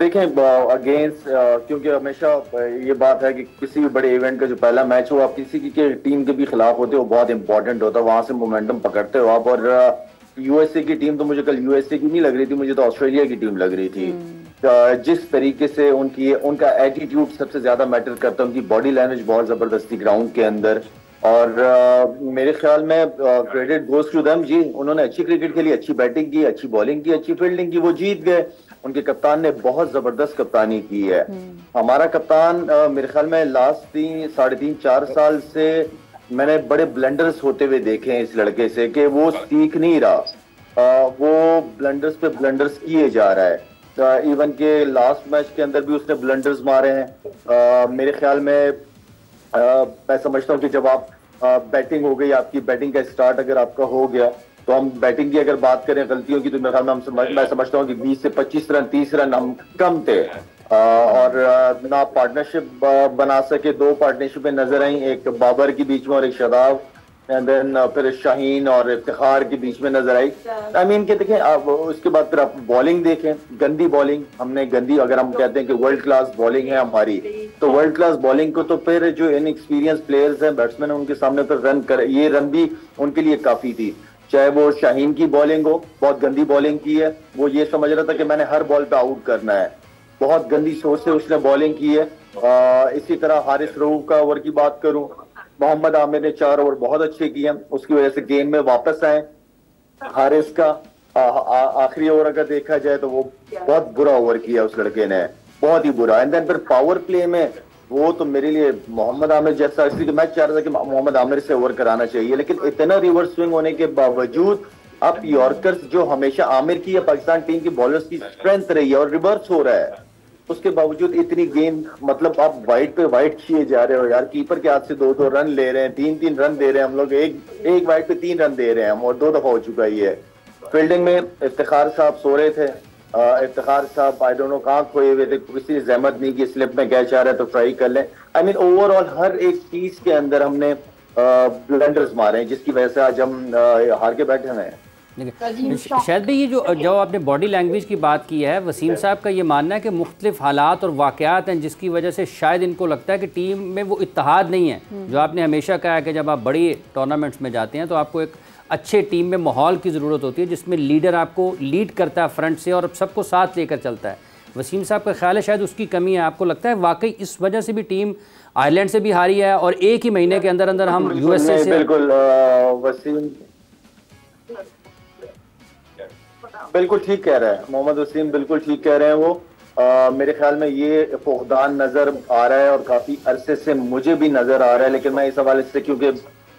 देखें अगेंस्ट, क्योंकि हमेशा ये बात है कि किसी भी बड़े इवेंट का जो पहला मैच हो, आप किसी की टीम के भी खिलाफ होते हो, बहुत इंपॉर्टेंट होता है, वहां से मोमेंटम पकड़ते हो आप। और यूएसए की टीम तो मुझे कल यूएसए की नहीं लग रही थी, मुझे तो ऑस्ट्रेलिया की टीम लग रही थी। जिस तरीके से उनका एटीट्यूड सबसे ज्यादा मैटर करता है, उनकी बॉडी लैंग्वेज बहुत जबरदस्ती ग्राउंड के अंदर। और मेरे ख्याल में क्रेडिट गोज टू देम जी, उन्होंने अच्छी क्रिकेट खेली, अच्छी बैटिंग की, अच्छी बॉलिंग की, अच्छी फील्डिंग की, वो जीत गए। उनके कप्तान ने बहुत जबरदस्त कप्तानी की है। हमारा कप्तान मेरे ख्याल में लास्ट 3, 3.5, 4 साल से मैंने बड़े ब्लंडर्स होते हुए देखे हैं इस लड़के से, कि वो सीख नहीं रहा, वो ब्लंडर्स पे ब्लंडर्स किए जा रहा है। इवन के लास्ट मैच के अंदर भी उसने ब्लंडर्स मारे हैं। मेरे ख्याल में मैं समझता हूँ कि जब आप बैटिंग हो गई, आपकी बैटिंग का स्टार्ट अगर आपका हो गया, तो हम बैटिंग की अगर बात करें गलतियों की, तो मेरे ख्याल में मैं समझता हूँ कि 20 से 25 रन, 30 रन हम कम थे। और ना पार्टनरशिप बना सके। 2 पार्टनरशिप नजर आई, एक बाबर के बीच में और एक शादाब, एंड देन फिर शाहीन और इफ्तिखार के बीच में नजर आई। आई मीन कि देखें आप, उसके बाद फिर आप बॉलिंग देखें, गंदी बॉलिंग हमने गंदी, अगर हम कहते हैं कि वर्ल्ड क्लास बॉलिंग है हमारी, तो वर्ल्ड क्लास बॉलिंग को तो फिर जो इनएक्सपीरियंस प्लेयर्स हैं, बैट्समैन हैं, उनके सामने फिर रन कर, ये रन भी उनके लिए काफी थी। चाहे वो शाहीन की बॉलिंग हो, बहुत गंदी बॉलिंग की है, वो ये समझ रहा था कि मैंने हर बॉल पे आउट करना है, बहुत गंदी सोच से उसने बॉलिंग की है। इसी तरह हारिस रऊफ का ओवर की बात करूं, मोहम्मद आमिर ने 4 ओवर बहुत अच्छे किए, उसकी वजह से गेम में वापस आए। हारिस का आखिरी ओवर अगर देखा जाए तो वो बहुत बुरा ओवर किया उस लड़के ने, बहुत ही बुरा। एंड देन फिर पावर प्ले में वो तो मेरे लिए मोहम्मद आमिर जैसा, इसलिए मैं चाह रहा था कि मोहम्मद आमिर से ओवर कराना चाहिए, लेकिन इतना रिवर्स स्विंग होने के बावजूद आप यॉर्कर्स जो हमेशा आमिर की या पाकिस्तान टीम की बॉलर्स की स्ट्रेंथ रही है, और रिवर्स हो रहा है, उसके बावजूद इतनी गेंद, मतलब आप वाइड पे वाइड किए जा रहे हो यार। कीपर के हाथ से 2-2 रन ले रहे हैं, 3-3 रन दे रहे हैं हम लोग, एक वाइड पे 3 रन दे रहे हैं हम, और 2 दफा हो चुका ही है। फील्डिंग में इफ्तिखार साहब सो रहे थे, इफ्तिखार साहब आई डोंट नो कहाँ खोए हुए थे, किसी जहमत नहीं की स्लिप में कैच आ रहा है तो ट्राई कर लें। आई मीन ओवरऑल हर एक चीज के अंदर हमने ब्लंडर्स मारे हैं, जिसकी वजह से आज हम हार के बैठे हुए हैं। शायद भी ये जो आपने बॉडी लैंग्वेज की बात की है, वसीम साहब का ये मानना है कि मुख्तलिफ हालात और वाक़यात हैं जिसकी वजह से शायद इनको लगता है कि टीम में वो इत्तेहाद नहीं है, जो आपने हमेशा कहा है कि जब आप बड़ी टूर्नामेंट्स में जाते हैं तो आपको एक अच्छे टीम में माहौल की ज़रूरत होती है, जिसमें लीडर आपको लीड करता है फ्रंट से और सबको साथ लेकर चलता है। वसीम साहब का ख्याल है शायद उसकी कमी है। आपको लगता है वाकई इस वजह से भी टीम आयरलैंड से भी हारी है और एक ही महीने के अंदर अंदर हम यूएसए से? बिल्कुल वसीम बिल्कुल ठीक कह रहा है, मोहम्मद वसीम बिल्कुल ठीक कह रहे हैं वो। मेरे ख्याल में ये फुकदान नजर आ रहा है और काफी अरसे से मुझे भी नजर आ रहा है, लेकिन मैं इस हवाले से क्योंकि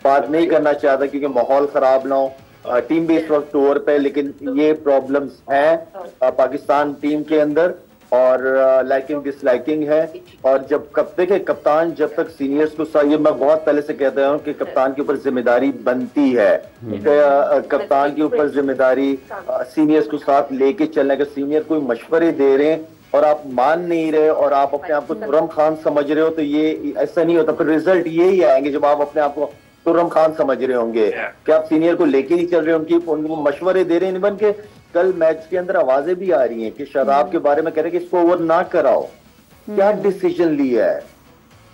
बात नहीं करना चाहता क्योंकि माहौल खराब ना हो। टीम भी इस वक्त टूर पे, लेकिन ये प्रॉब्लम्स हैं पाकिस्तान टीम के अंदर, और लाइकिंग डिसलाइकिंग है। और जब देखे कप्तान जब तक सीनियर्स को ये मैं बहुत पहले से कहता हूँ कि कप्तान के ऊपर जिम्मेदारी बनती है, कप्तान के ऊपर जिम्मेदारी सीनियर्स को साथ लेके चलने का। सीनियर कोई मशवरे दे रहे हैं और आप मान नहीं रहे और आप अपने आप को तुर्रम खान समझ रहे हो, तो ये ऐसा नहीं होता। फिर रिजल्ट यही आएंगे जब आप अपने आप को तुर्रम खान समझ रहे होंगे कि आप सीनियर को लेके नहीं चल रहे, उनको मशवरे दे रहे हैं। बन के कल मैच के अंदर आवाजें भी आ रही हैं कि शादाब के बारे में कह रहे हैं कि इसको ओवर ना कराओ। क्या डिसीजन लिया है?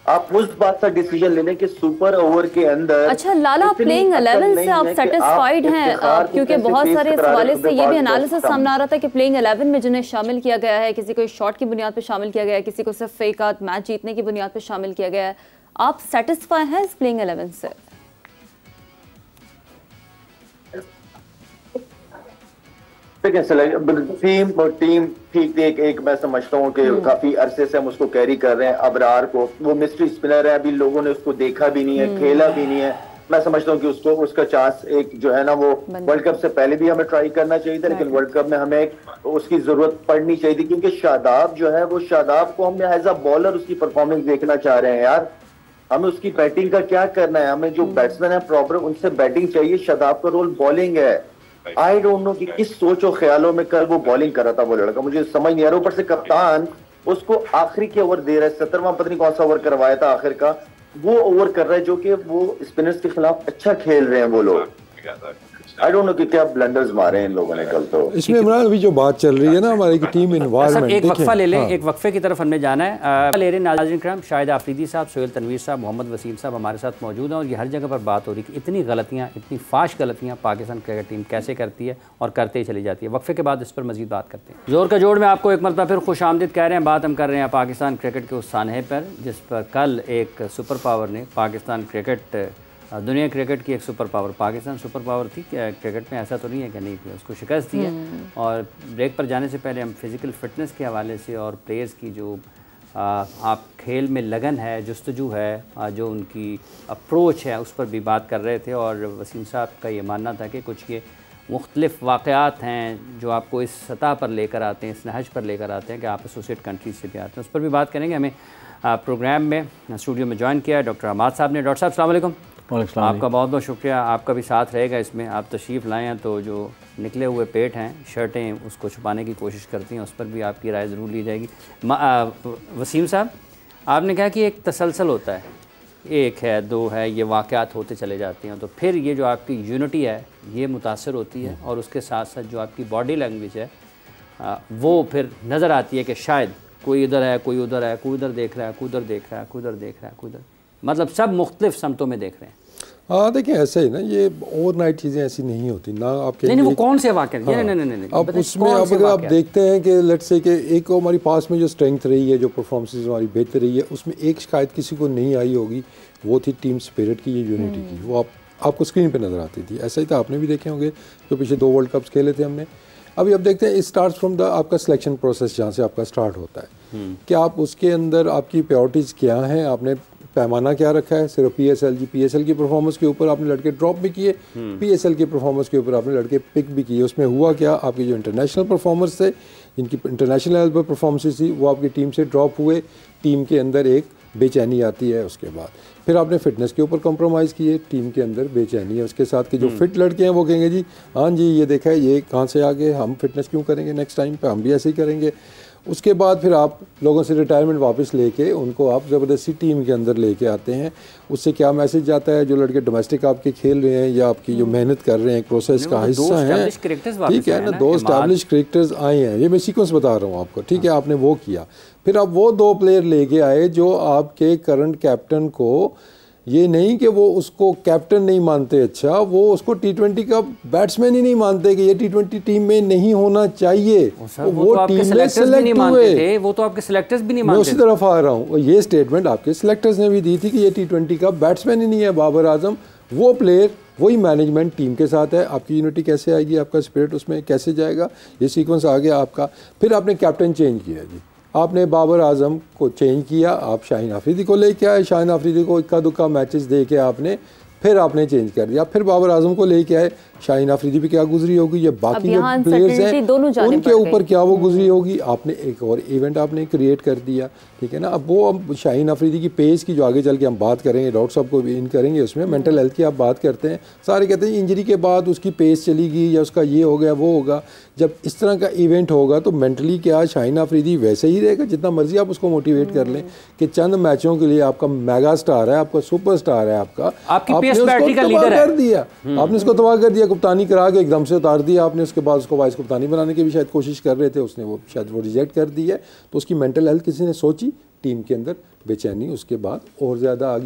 आप उस बात का डिसीजन लेने के सुपर ओवर के अंदर। अच्छा लाला, प्लेइंग 11 से आप सेटिस्फाइड हैं? क्योंकि बहुत सारे इस हवाले से ये भी एनालिसिस सामने आ रहा था कि प्लेइंग 11 में जिन्हें शामिल किया गया है, किसी को शॉट की बुनियाद पर शामिल किया गया है, किसी को सिर्फ फेकात मैच जीतने की बुनियाद पर शामिल किया गया है, आप सेटिस्फाई हैं इस प्लेइंग 11 से? टीम ठीक थी। एक मैं समझता हूँ कि काफी अरसे से हम उसको कैरी कर रहे हैं। अबरार को, वो मिस्ट्री स्पिनर है, अभी लोगों ने उसको देखा भी नहीं है, खेला भी नहीं है। मैं समझता हूँ कि उसका चांस एक जो है ना वो वर्ल्ड कप से पहले भी हमें ट्राई करना चाहिए था, लेकिन वर्ल्ड कप में हमें उसकी जरूरत पड़नी चाहिए थी, क्योंकि शादाब जो है वो, शादाब को हम एज अ बॉलर उसकी परफॉर्मेंस देखना चाह रहे हैं यार। हमें उसकी बैटिंग का क्या करना है? हमें जो बैट्समैन है प्रॉपर उनसे बैटिंग चाहिए। शादाब का रोल बॉलिंग है। आई डोंट नो कि किस सोच और ख्यालों में कल वो बॉलिंग कर रहा था वो लड़का, मुझे समझ नहीं आ रहा। ऊपर से कप्तान उसको आखिरी के ओवर दे रहा है, 70वां पता नहीं कौन सा ओवर करवाया था आखिर का, वो ओवर कर रहा है जो कि वो स्पिनर्स के खिलाफ अच्छा खेल रहे हैं वो लोग। आई डोंट नो कि क्या ब्लंडर्स मारे हैं इन लोगों ने कल। तो इसमें इमरान अभी जो बात चल रही है ना हमारी टीम इन्वायरमेंट, एक वक्फा ले लें, एक वक्फे की तरफ हमने जाना है। ले रहे नाज़रीन करम, शाहिद आफरीदी साहब, सोहेल तनवीर साहब, मोहम्मद वसीम साहब हमारे साथ मौजूद हैं और ये हर जगह पर बात हो रही है कि इतनी गलतियाँ, इतनी फाश गलतियाँ पाकिस्तान क्रिकेट टीम कैसे करती है और करते ही चली जाती है। वक्फे के बाद इस पर मजीद बात करते हैं। जोर का जोड़ में आपको एक मरतबा फिर खुश आमदीद कह रहे हैं। बात हम कर रहे हैं पाकिस्तान क्रिकेट के उस सानहे पर जिस पर कल एक सुपर पावर ने पाकिस्तान क्रिकेट, दुनिया क्रिकेट की एक super power, Pakistan super power थी क्रिकेट में, ऐसा तो नहीं है कि नहीं थी, उसको शिकस्त दी है। और ब्रेक पर जाने से पहले हम फिज़िकल फ़िटनेस के हवाले से और प्लेयर्स की जो आप खेल में लगन है, जुस्तजू है, जो उनकी अप्रोच है, उस पर भी बात कर रहे थे। और वसीम साहब का ये मानना था कि कुछ ये मुख्तलिफ़ वाक़यात हैं जो आपको इस सतह पर लेकर आते हैं, इस नहज पर लेकर आते हैं कि आप एसोसिएट कंट्रीज से भी आते हैं। उस पर भी बात करेंगे। हमें प्रोग्राम में स्टूडियो में ज्वाइन किया है डॉक्टर हमाद साहब ने। डॉक्टर साहब अस्सलाम वालेकुम। आपका बहुत बहुत शुक्रिया, आपका भी साथ रहेगा इसमें। आप तशरीफ़ लाए हैं तो जो निकले हुए पेट हैं, शर्टें, उसको छुपाने की कोशिश करती हैं, उस पर भी आपकी राय ज़रूर ली जाएगी। वसीम साहब, आपने कहा कि एक तसलसल होता है, एक है, दो है, ये वाक़यात होते चले जाते हैं, तो फिर ये जो आपकी यूनिटी है ये मुतासर होती है और उसके साथ साथ जो आपकी बॉडी लैंग्वेज है वो फिर नज़र आती है कि शायद कोई इधर है, कोई उधर है, कोई उधर देख रहा है, कोई उधर देख रहा है, कोई उधर देख रहा है, कोई उधर, मतलब सब मुख्तलिफ समतों में देख रहे हैं। हाँ देखिए ऐसा ही ना, ये ओवरनाइट चीज़ें ऐसी नहीं होती ना आपके। नहीं वो कौन से वाक़े? नहीं अब उसमें अब अगर आप देखते हैं कि लेट्स से कि एक हमारी पास में जो स्ट्रेंथ रही है, जो परफॉर्मेंस हमारी बेहतर रही है, उसमें एक शिकायत किसी को नहीं आई होगी, वो थी टीम स्पिरिट की, ये यूनिटी की। वो आपको स्क्रीन पे नज़र आती थी। ऐसा ही था, आपने भी देखे होंगे जो पिछले 2 वर्ल्ड कप्स खेले थे हमने। अभी अब देखते हैं, इट स्टार्ट फ्रॉम द आपका सिलेक्शन प्रोसेस, जहाँ से आपका स्टार्ट होता है कि आप उसके अंदर आपकी प्रायोरिटीज़ क्या हैं, आपने पैमाना क्या रखा है। सिर्फ पीएसएल की परफॉर्मेंस के ऊपर आपने लड़के ड्रॉप भी किए, पीएसएल की परफॉर्मेंस के ऊपर आपने लड़के पिक भी किए। उसमें हुआ क्या, आपके जो इंटरनेशनल परफॉर्मर्स थे, जिनकी इंटरनेशनल लेवल पर परफॉर्मेंसेस थी, वो आपकी टीम से ड्रॉप हुए। टीम के अंदर एक बेचैनी आती है। उसके बाद फिर आपने फिटनेस के ऊपर कॉम्प्रोमाइज़ किए, टीम के अंदर बेचैनी है। उसके साथ के जो फिट लड़के हैं वो कहेंगे जी हाँ जी ये देखा है, ये कहाँ से आ गए, हम फिटनेस क्यों करेंगे, नेक्स्ट टाइम पे हम भी ऐसे ही करेंगे। उसके बाद फिर आप लोगों से रिटायरमेंट वापस लेके उनको आप ज़बरदस्ती टीम के अंदर लेके आते हैं। उससे क्या मैसेज जाता है, जो लड़के डोमेस्टिक आपके खेल रहे हैं या आपकी जो मेहनत कर रहे हैं, प्रोसेस का हिस्सा है, ठीक है ना, 2 एस्टैब्लिश क्रिकेटर्स आए हैं, ये मैं सीक्वेंस बता रहा हूँ आपको, ठीक है। आपने वो किया, फिर आप वो 2 प्लेयर लेके आए जो आपके करंट कैप्टन को, ये नहीं कि वो उसको कैप्टन नहीं मानते, अच्छा वो उसको T20 का बैट्समैन ही नहीं मानते कि ये T20 टीम में नहीं होना चाहिए। वो टीम में सेलेक्ट हुए, वो तो आपके सिलेक्टर्स भी नहीं मानते। मैं उसी तरफ आ रहा हूँ। ये स्टेटमेंट आपके सिलेक्टर्स ने भी दी थी कि ये T20 का बैट्समैन ही नहीं है बाबर आजम, वो प्लेयर, वही मैनेजमेंट टीम के साथ है। आपकी यूनिटी कैसे आएगी, आपका स्पिरिट उसमें कैसे जाएगा, ये सीक्वेंस आ गया आपका। फिर आपने कैप्टन चेंज किया जी, आपने बाबर आजम को चेंज किया, आप शाहीन आफरीदी को लेके आए, शाहीन आफरीदी को इक्का दुक्का मैचेस दे के आपने फिर आपने चेंज कर दिया, फिर बाबर आजम को लेके आए। शाहीन आफरीदी भी क्या गुजरी होगी, या बाकी जो प्लेयर्स हैं उनके ऊपर क्या वो गुजरी होगी। आपने एक और इवेंट आपने क्रिएट कर दिया, ठीक है ना। अब वो हम शाहीन आफरीदी की पेस की जो आगे चल के हम बात करेंगे, डॉक्टर साहब को भी इन करेंगे, उसमें मेंटल हेल्थ की आप बात करते हैं, सारे कहते हैं इंजरी के बाद उसकी पेस चली गई या उसका ये हो गया वो होगा। जब इस तरह का इवेंट होगा तो मेंटली क्या शाहीन आफरीदी वैसे ही रहेगा, जितना मर्जी आप उसको मोटिवेट कर लें कि चंद मैचों के लिए आपका मेगा स्टार है, आपका सुपर स्टार है, आपने उसको तबाह कर दिया, आपने उसको तबाह कर दिया, कप्तानी करा के एकदम से उतार दिया आपने। उसके बाद उसको वाइस कप्तानी बनाने की भी शायद कोशिश कर रहे थे, उसने वो शायद वो रिजेक्ट कर दी है। तो उसकी मेंटल हेल्थ किसी ने सोची, टीम के अंदर बेचैनी उसके बाद और ज़्यादा आ गई।